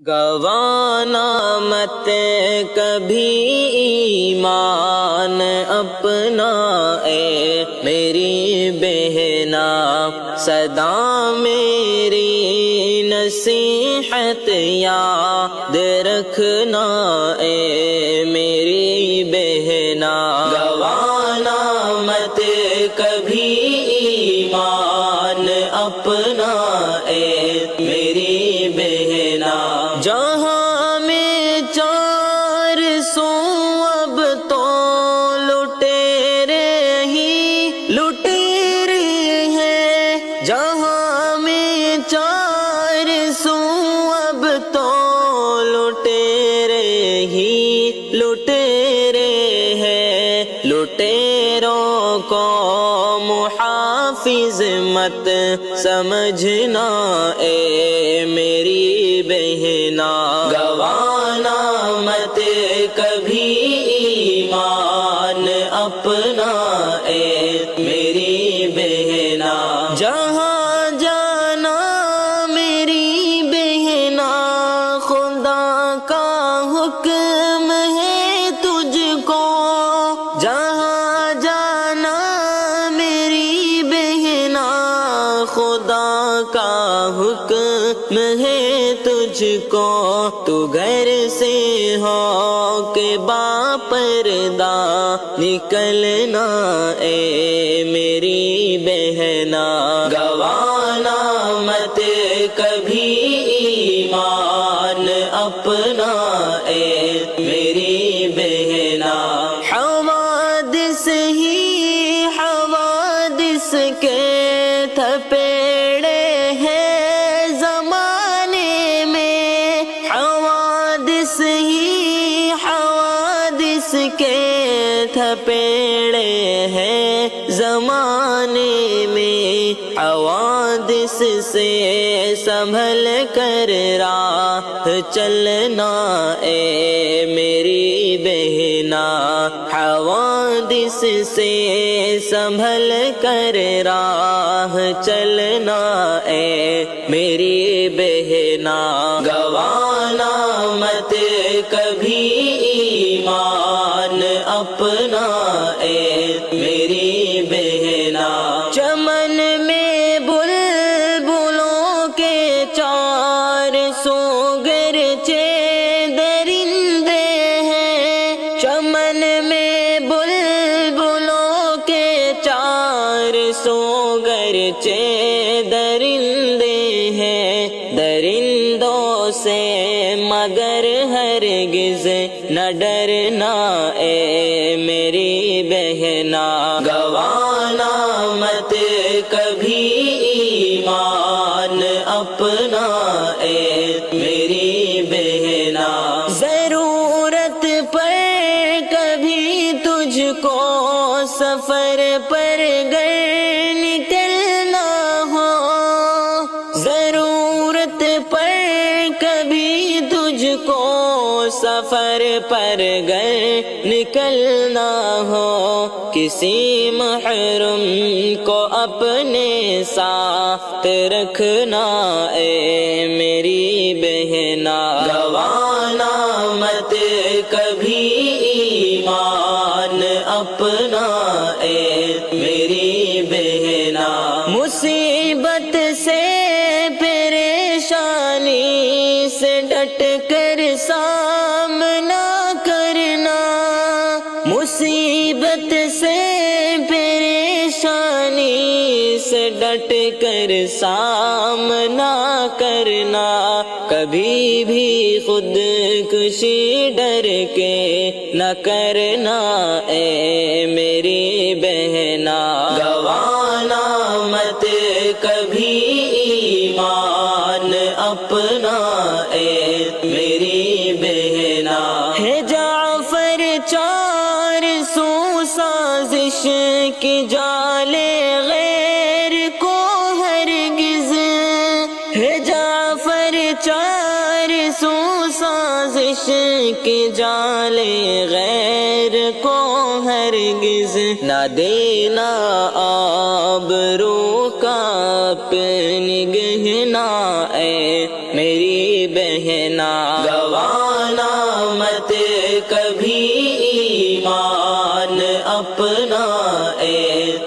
گوانا مت کبھی ایمان اپنا اے میری بہنا، صدا میری نصیحت یاد رکھنا اے میری بہنا۔ گوانا مت کبھی ایمان اپنا اے میری بہنا، جہاں میں چار سو اب تو لٹیرے ہی لٹیرے ہیں، جہاں میں چار سو اب تو لٹیرے ہی لٹیرے ہیں۔ لٹیروں کو محافظ مت سمجھنا اے میری بہنا، گوانا مت کبھی ایمان اپنا اے میری بہنا۔ جہاں جانا میری بہنا، خدا کا حکم ہے تجھ کو، جہاں جانا میری بہنا، خدا کا حکم ہے تجھ کو۔ تو گھر سے ہو کے باپردہ نکلنا اے میری بہنا، گوانا مت کبھی ایمان اپنا اے میری بہنا۔ حوادث ہی حوادث کے تھپیڑے ہیں زمانے میں، حوادث ہی حوادث کے تھپیڑے ہیں زمانے میں۔ حوادث سے سنبھل کر راہ چلنا اے میری بہنا، حوادث سے سنبھل کر راہ چلنا اے میری بہنا۔ گوانا مت کبھی ایمان اپنا اے میری بہنا۔ چمن میں بلبلوں کے چار سو گرچے درندے ہیں، چمن میں بلبلوں کے چار سو گرچے درندے ہیں، درندوں سے مگر ہرگز نہ ڈرنا اے میری بہنا، گوانا مت کبھی ایمان اپنا اے میری بہنا۔ ضرورت پر کبھی تجھ کو سفر پر گر نکلنا ہو، ضرورت پر کبھی تجھ کو سفر پر گر نکلنا ہو، کسی محرم کو اپنے ساتھ رکھنا اے میری بہنا، گوانا مت کبھی ایمان اپنا اے میری بہنا۔ مصیبت سے پریشانی سے ڈٹ کر سامنا کرنا، مصیبت سے پریشانی سے ڈٹ کر سامنا کرنا، کبھی بھی خود کشی ڈر کے نہ کرنا اے میری بہنا، گوانا مت کبھی ایمان اپنا اے میری بہنا۔ ہے جعفر چار سو سازش کی جالے غیر کو ہرگز، ہے جعفر چار سو سازش کی جالے غیر کو ہرگز نہ دینا آبرو کا اپنی گہنا اے میری بہنا، گوانا مت کبھی ایمان اپنا اے